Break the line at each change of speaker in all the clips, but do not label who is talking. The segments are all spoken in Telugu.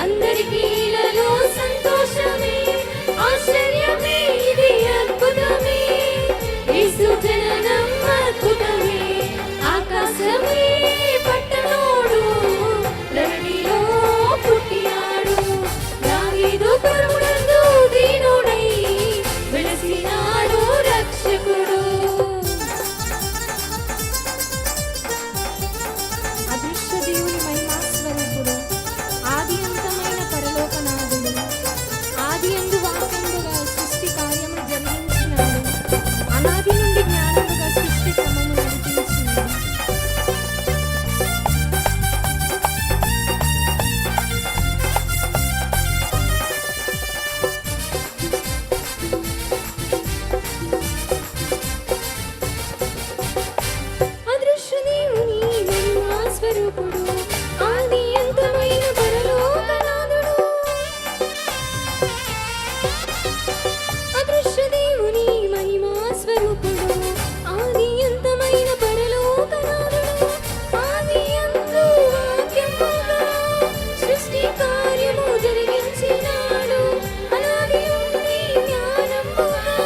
అందరికీ ఇలలో సంతోషమే, ఆశ్చర్యమే, ఇది అద్భుతమే. యేసు జననం అద్భుతమే, ఆకాశమే పట్టణోడు ధరణిలో పుట్టినాడు. దావీదు పురమునందు దీనుడై వెలసినాడు రక్షకుడు. అదృశ్య దేవుని మహిమా స్వరూపుడు, ఆది అంతమైన పరలోకనాథుడు, ఆది యందు వాక్యముగా సృష్టి కార్యములు జరిగించినాడు, అనాది నుండి జ్ఞానముగా సృష్టి క్రమము నడిపించినాడు. అదృశ్య దేవుని మహిమా స్వరూపుడు, ఆది అంతమైన పరలోకనాథుడు. అదృశ్య దేవుని మహిమా స్వరూపుడు, ఆది అంతమైన పరలోకనాథుడు. ఆది యందు వాక్యముగా సృష్టి కార్యము జరిగించినాడు, అనాది నుండి జ్ఞానముగా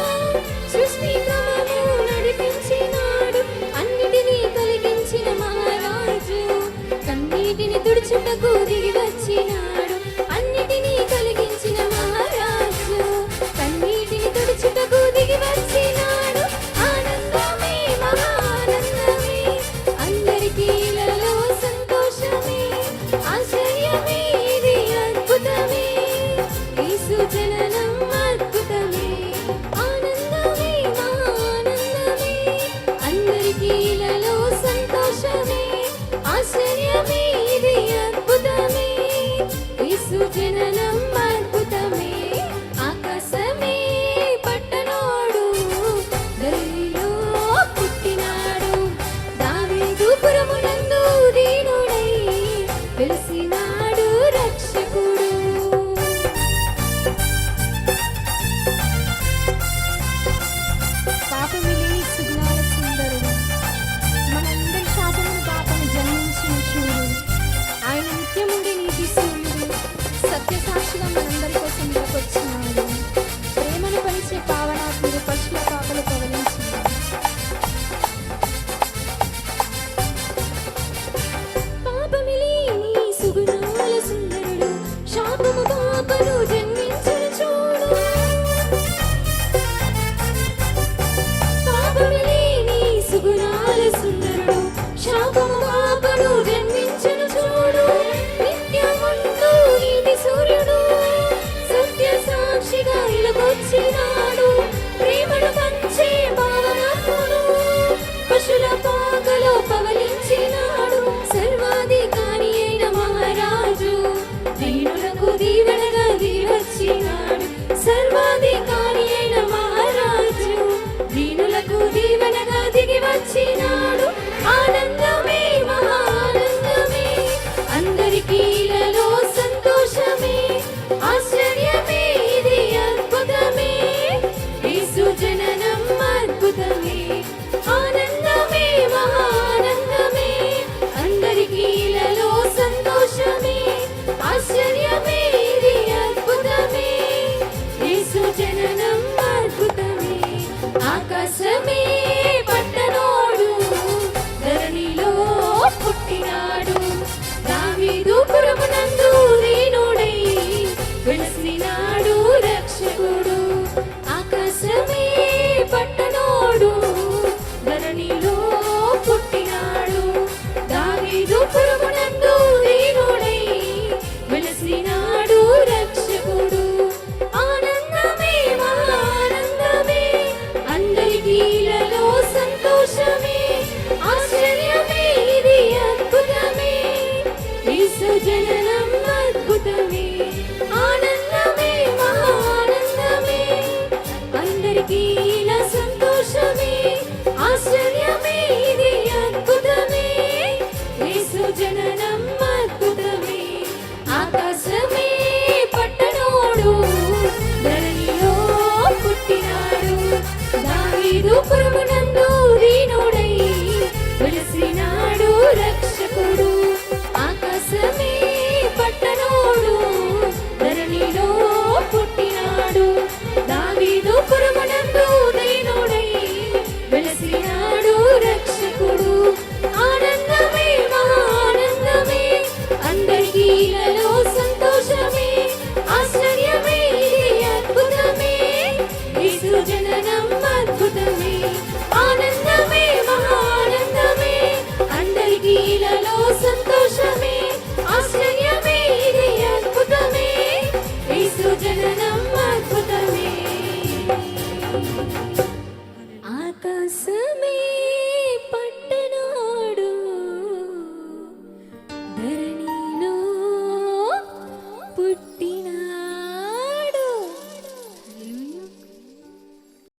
సృష్టి క్రమము నడిపించినాడు. అన్నిటినీ కలిగించిన మహారాజు కన్నీటిని తుడుచుటకు దిగి వచ్చినాడు. అన్నిటినీ కలిగించిన మహారాజు కన్నీటిని తుడుచుటకు దిగి వచ్చినాడు. ఆనందమే, మహానందమే, అందరికీ ఇలలో సంతోషమే, ఆశ్చర్యమే, ఇది అద్భుతమే. యేసు జననం అద్భుతమే, ఆనందమే, మహానందమే, అందరికీ ఇలలో సంతోషమే, ఆశ్చర్యమే, ఇది అద్భుతమే. యేసు జననం అద్భుతమే, ఆకాశమే పట్టణోడు ధరణిలో పుట్టినాడు. దావీదు పురమునందు దీనుడై వెలసినాడు రక్షకుడు. పాపమిలేని సుగుణాల సుందరుడు, మనందరి శాపమును పాపము జన్మించిన చూడు. ఆయన నిత్యముండి నీతి సూర్యుడు, సత్యసాక్షిగా మనందరి కోసం వచ్చినాడు. ప్రేమను పంచే పావనాత్ముడు, పశుల పాపలు పవలించినాడు. పాపమిలేని సుగుణాల సుందరుడు, శాపము పాపను జన్మించిన చూడు. పాపమిలేని సుగుణాల సుందరుడు, శాపము పాపను జన్మించిన చూడు. నిత్యముండు నీతి సూర్యుడు, సత్య సాక్షిగా ఇలకొచ్చినాడు. ప్రేమను పంచే పావనాత్ముడు, పశుల పాకలో పవలించినాడు. సర్వాధికారి అయిన మహారాజు దీనులకు దీవెనగా దిగి వచ్చినాడు. సర్వాధికారి అయిన మహారాజు దీనులకు దీవెనగా దిగి వచ్చినాడు. ఆనందమే, మహానందమే, అందరికీ ఇలలో సంతోషమే, ఆశ్చర్యమే, ఇది అద్భుతమే. యేసు జననం అద్భుతమే, ఆనందమే, మహానందమే, అందరికీ ఇలలో సంతోషమే, ఆశ్చర్యమే.